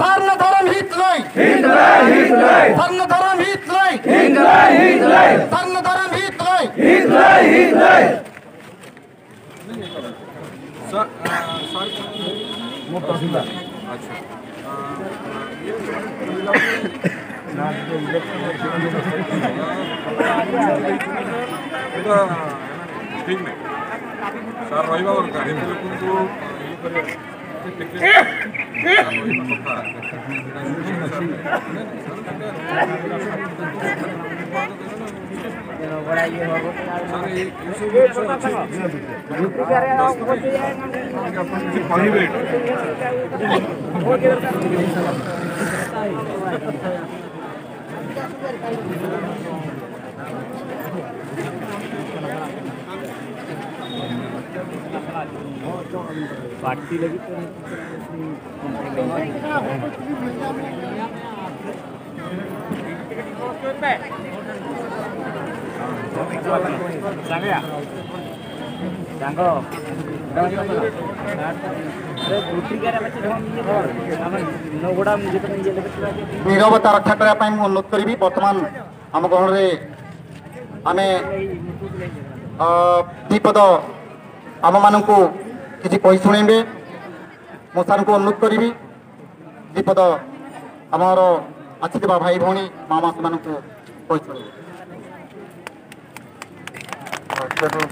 धर्म हित लै धर्म हित लै धर्म हित लै अच्छा ठीक नहीं सर रही दरकार पार्टी लगी नीरवता रक्षा करने अनुरोध करी बर्तमान आम गहन आम दीपद आम मान किसी कही शुणे मो सार को अनुरोध करी दीपद आमर आसीथिबा भाई भौणी माँ मासी मान कही शुणे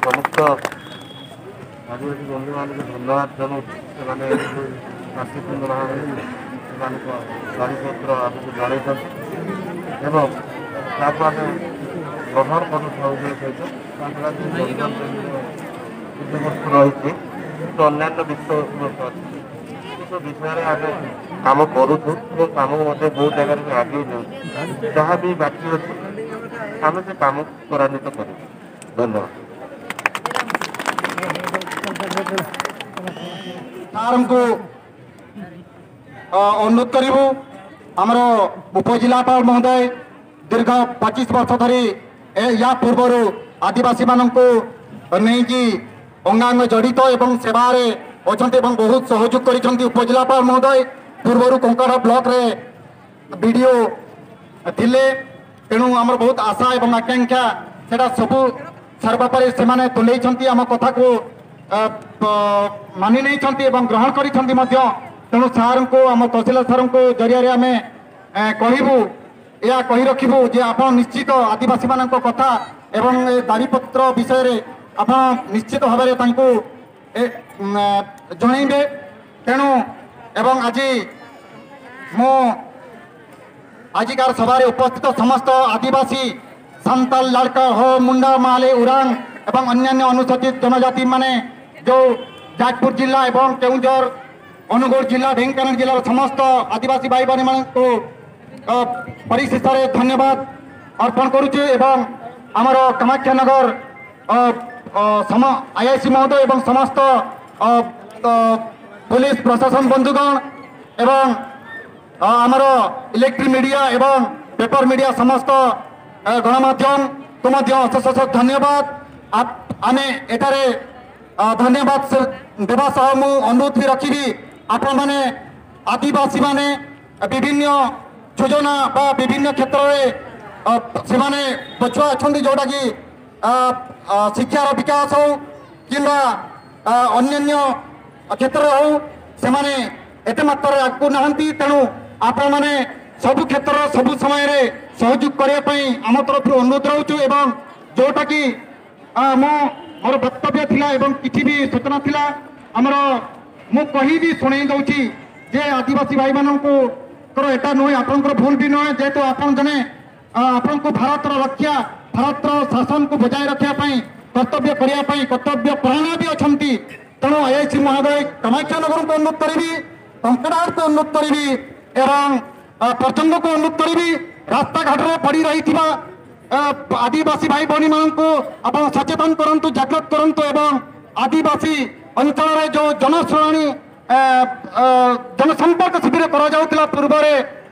प्रमुख आदिवासी बंधु मान धन्यवाद जनाऊँ से शांतिपूर्ण भाव गाड़ीपत्र आमको जन एवं आम ग्रहण कर रही अन्य विषय आम कम करुचु कम बहुत जगह आगे जाऊँ जहाँ भी बाकी अच्छे आम से कम त्वरान्वित करूँ धन्यवाद सार को अनुरोध करूँ आमर उपजिलापाल महोदय दीर्घ 25 वर्ष धरी या पूर्वर आदिवासी मानक नहीं कि अंगांग जड़ित एवं सेवार अच्छा बहुत सहयोग कर उपजिलापाल महोदय पूर्वर कंकड़ा ब्लॉक रे वीडियो थिले तेणु आमर बहुत आशा एवं आकांक्षा सेटा सबू सर्वोपरि से तुले आम कथा को मानि नहीं ग्रहण कर तेणु सार को आम तहसीलदार सार को जरिया आम कहबू या कही रखू जे आप निश्चित आदिवासी मान कथा एवं दाबीपत्र विषय आप निश्चित भाव जनइबे तेणु एवं आज मो आजिकार सभारे उपस्थित समस्त आदिवासी सांताल लाड़का हो मुंडा माले उरांग एवं अन्यान्य अनुसूचित जनजाति माने जो जाजपुर जिला एवं केउंझर अनुगुल जिला ढेंकानाल जिलार समस्त आदिवासी भाई बहन मान को परिशेष धन्यवाद अर्पण करुचे एवं आमर कामाख्यानगर आईआईसी महोदय एवं समस्त पुलिस प्रशासन बंधुगण एवं आमर इलेक्ट्रिक मीडिया एवं पेपर मीडिया समस्त गणमाध्यम को अशेष अशेष धन्यवाद आमे एठारे धन्यवाद देवा सह मु अनुरोध भी रखी आपण मैंने आदिवासी माने विभिन्न योजना बा विभिन्न क्षेत्र में से पछुआ अच्छा जोटा कि शिक्षार विकास हो कि अन्य क्षेत्र हो से एत मात्रा आगू ना तेणु आपण मैंने सबु क्षेत्र सबु समय सहयोग करने आम तरफ अनुरोध रोचु एवं जोटा कि मोर वक्तव्य थिला एवं किसी भी सूचना थिला आमर मु कही भी शुणे दौची जे आदिवासी भाई मानू एटा नुहे आपंकर भूल भी नुहे जेहेतु आप जने आपन को भारत रक्षा भारत शासन को बजाय रखापी कर्तव्य करने कर्तव्य प्राणा भी अच्छा तेणु आईआईसी महोदय कामाख्यानगर को अनुरोध करी कंकड़ाहाट को अनुरोध करी एवं प्रचंड को अनुरोध करी रास्ता घाट में पड़ रही आदिवासी भाई बहनी मान को आप सचेतन करूँ जागृत करूँ एवं आदिवासी अंचल जो जनशुणी जनसंपर्क शिविर करा पूर्व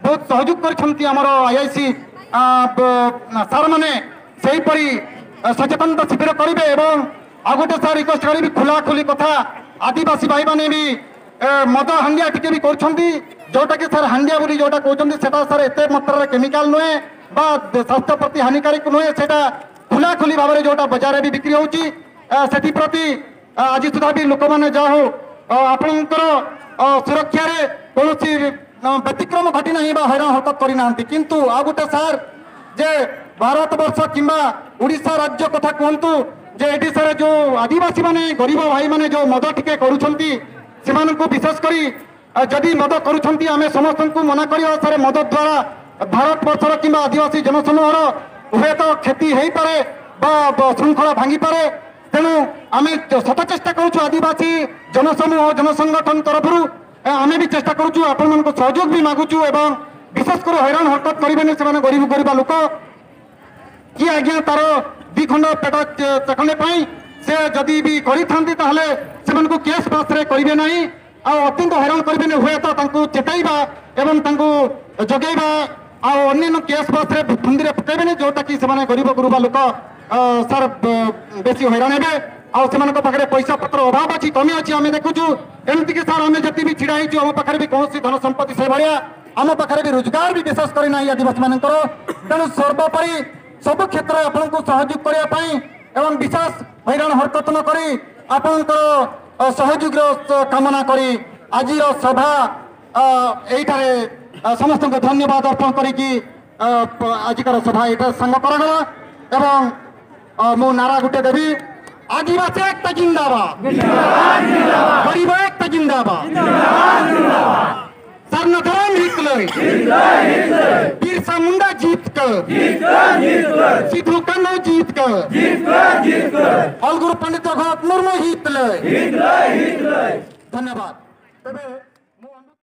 बहुत सहयोग कर आईआईसी सार मैंने सेहीपरी सचेतनता शिविर करेंगे एवं आ गोटे सार रिक्वेस्ट करी खुला खुली कथा आदिवासी भाई मैंने भी मद हांडिया टिके भी करछंती जोटा कि सर हांडिया बोली जोटा कहउछंती सेटा सर एते मात्रा केमिकल नुहे बा स्वास्थ्य प्रति हानिकारक नुहे सेटा खुला खुली भाव में जोटा बाजार भी बिक्री होउची सेठी प्रति आज सुधा भी लोक माने जा हो आपनकर सुरक्षा रे कोनोसी व्यतिक्रम घटी नहीं बा हैरान हरकत करी नांती किंतु आ गोटे सर जे भारत वर्ष किंबा उड़ीसा राज्य कथा कहतु जे एटी सर जो आदिवासी माने गरीब भाई माने जो मद टिके करूछंती सेमानकु विशेष करी जदि मद करूछंती आमे समस्त को मना करिया सर मद द्वारा भारत वर्षर किंबा आदिवासी जनसमूहर उभय तो क्षति हो पारे बा श्रृंखला भांगी पारे तेणु आमे सत चेष्टा करूछु आदिवासी जनसमूह जनसंगठन तरफ आमे भी चेष्टा करूछु आपण मानको सहयोग भी मागुछु एवं विशेष कर हैरान हरकत करेंगे से गरीब गरीब लोक कि आज्ञा तार दी खंड पेट चखने से जदि भी करें केस पास करेंगे ना अत्यंत हैरान करेंगे हुए तो चेतवा एवं जगेवा अन्य केस पास फुंदी पकड़े जोटा कि गरीब गुरुबा लोक सार बेसी हैरान हे पाखे पैसा पत्र अभाव अच्छी कमी अच्छी आम देखुचु एमती सार आम जी भी छिड़ा आम पाखे भी कौन धन संपत्ति से भाया आम पाखे भी रोजगार भी विशेष करना आदिवासी मान तेणु सर्वोपरि सब क्षेत्र में आपको सहयोग करने एवं विशेष हैरान हरकत न करी आपंकर सहयोग कामना करी आज सभा यही समस्त धन्यवाद अर्पण करी आजिकार सभा ये सांग करागला एवं मु नारा गुटे देवी आदिवासी एकता जिंदाबाद गरीब एकता जिंदाबाद सरनधरम हितलय बिरसा मुंडा जीत कर सिद्धू कान्हू जीत कर अलगुरु पंडित रघुनाथ मुर्मू हितलय धन्यवाद।